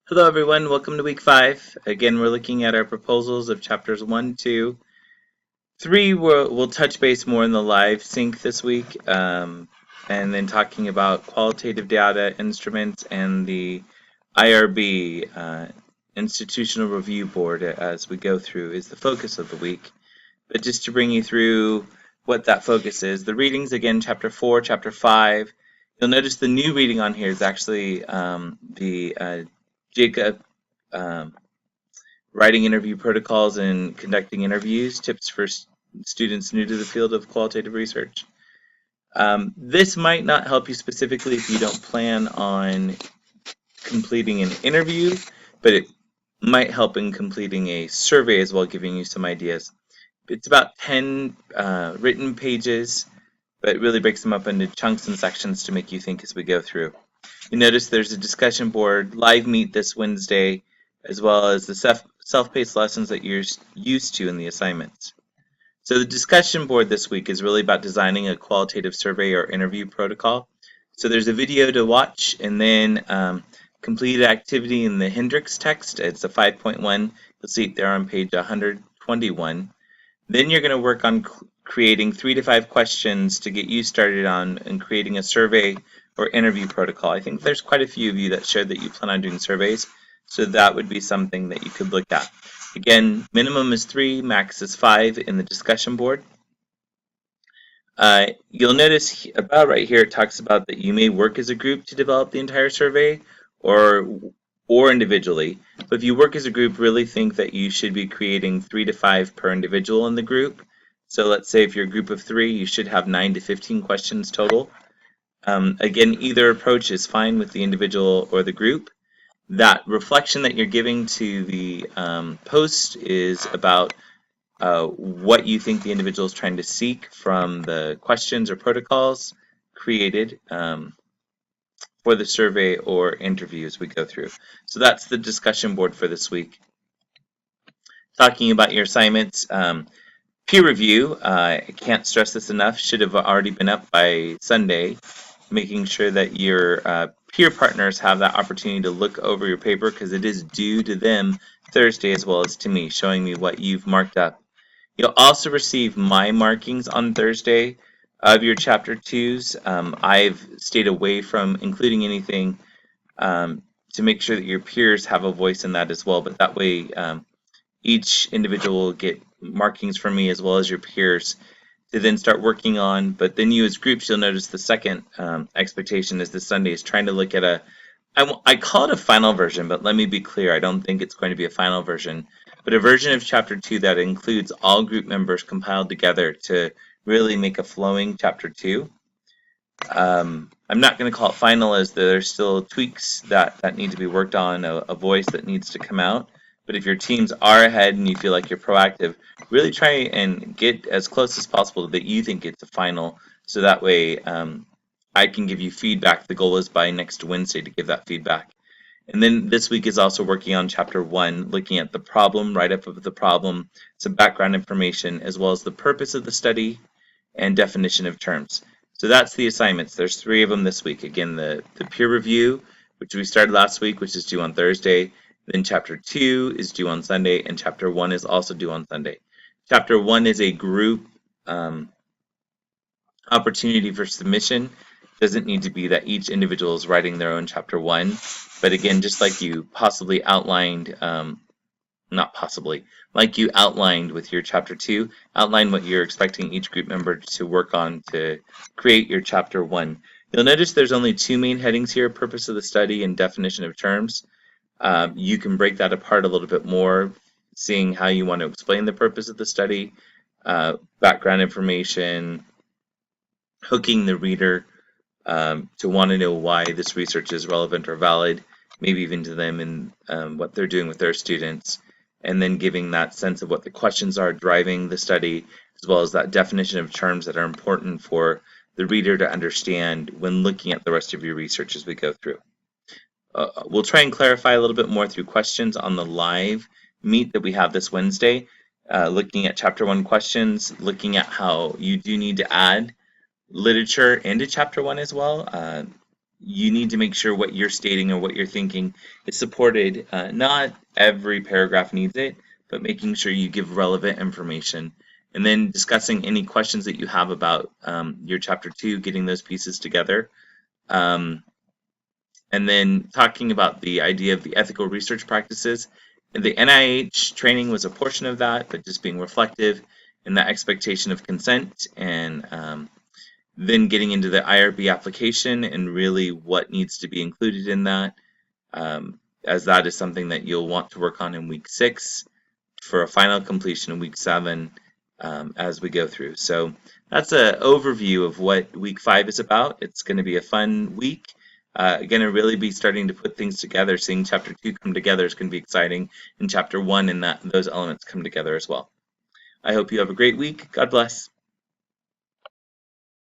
Hello, everyone. Welcome to week 5. Again, we're looking at our proposals of chapters 1, 2, 3. We'll touch base more in the live sync this week, and then talking about qualitative data instruments and the IRB, Institutional Review Board, as we go through, is the focus of the week. But just to bring you through what that focus is, the readings, again, chapter 4, chapter 5. You'll notice the new reading on here is actually the Jacob writing interview protocols and conducting interviews, tips for students new to the field of qualitative research. This might not help you specifically if you don't plan on completing an interview, but it might help in completing a survey as well, giving you some ideas. It's about 10 written pages, but it really breaks them up into chunks and sections to make you think as we go through. You notice there's a discussion board, live meet this Wednesday, as well as the self-paced lessons that you're used to in the assignments. So the discussion board this week is really about designing a qualitative survey or interview protocol. So there's a video to watch, and then completed activity in the Hendricks text. It's a 5.1. You'll see it there on page 121. Then you're going to work on creating 3 to 5 questions to get you started on and creating a survey or interview protocol. I think there's quite a few of you that shared that you plan on doing surveys, so that would be something that you could look at. Again, minimum is 3, max is 5 in the discussion board. You'll notice about right here it talks about that you may work as a group to develop the entire survey or individually. But if you work as a group, really think that you should be creating 3 to 5 per individual in the group. So let's say if you're a group of 3, you should have 9 to 15 questions total. Again, either approach is fine with the individual or the group. That reflection that you're giving to the post is about what you think the individual is trying to seek from the questions or protocols created for the survey or interview as we go through. So that's the discussion board for this week. Talking about your assignments, peer review, I can't stress this enough, should have already been up by Sunday, making sure that your peer partners have that opportunity to look over your paper because it is due to them Thursday as well as to me, showing me what you've marked up. You'll also receive my markings on Thursday of your chapter 2s. I've stayed away from including anything to make sure that your peers have a voice in that as well, but that way each individual will get markings from me as well as your peers to then start working on. But then you as groups, you'll notice the second expectation is this Sunday is trying to look at I call it a final version, but let me be clear, I don't think it's going to be a final version, but a version of chapter 2 that includes all group members compiled together to really make a flowing chapter 2. I'm not going to call it final as there's still tweaks that need to be worked on, a voice that needs to come out. But if your teams are ahead and you feel like you're proactive, really try and get as close as possible that you think it's a final, so that way I can give you feedback. The goal is by next Wednesday to give that feedback. And then this week is also working on chapter 1, looking at the problem, write-up of the problem, some background information, as well as the purpose of the study and definition of terms. So that's the assignments. There's 3 of them this week. Again, the peer review, which we started last week, which is due on Thursday. Then chapter 2 is due on Sunday, and chapter 1 is also due on Sunday. Chapter 1 is a group opportunity for submission. It doesn't need to be that each individual is writing their own chapter 1, but again, just like you possibly outlined, like you outlined with your chapter 2, outline what you're expecting each group member to work on to create your chapter 1. You'll notice there's only 2 main headings here, purpose of the study and definition of terms. You can break that apart a little bit more, seeing how you want to explain the purpose of the study, background information, hooking the reader to want to know why this research is relevant or valid, maybe even to them and what they're doing with their students, and then giving that sense of what the questions are driving the study, as well as that definition of terms that are important for the reader to understand when looking at the rest of your research as we go through. We'll try and clarify a little bit more through questions on the live meet that we have this Wednesday, looking at chapter 1 questions, looking at how you do need to add literature into chapter 1 as well. you need to make sure what you're stating or what you're thinking is supported. Not every paragraph needs it, but making sure you give relevant information. And then discussing any questions that you have about your chapter 2, getting those pieces together. Um, and then talking about the idea of the ethical research practices. And the NIH training was a portion of that, but just being reflective in that expectation of consent, and then getting into the IRB application and really what needs to be included in that, as that is something that you'll want to work on in week 6 for a final completion in week 7 as we go through. So that's an overview of what week 5 is about. It's going to be a fun week. Going to really be starting to put things together. Seeing chapter 2 come together is going to be exciting, and chapter 1 and those elements come together as well. I hope you have a great week. God bless.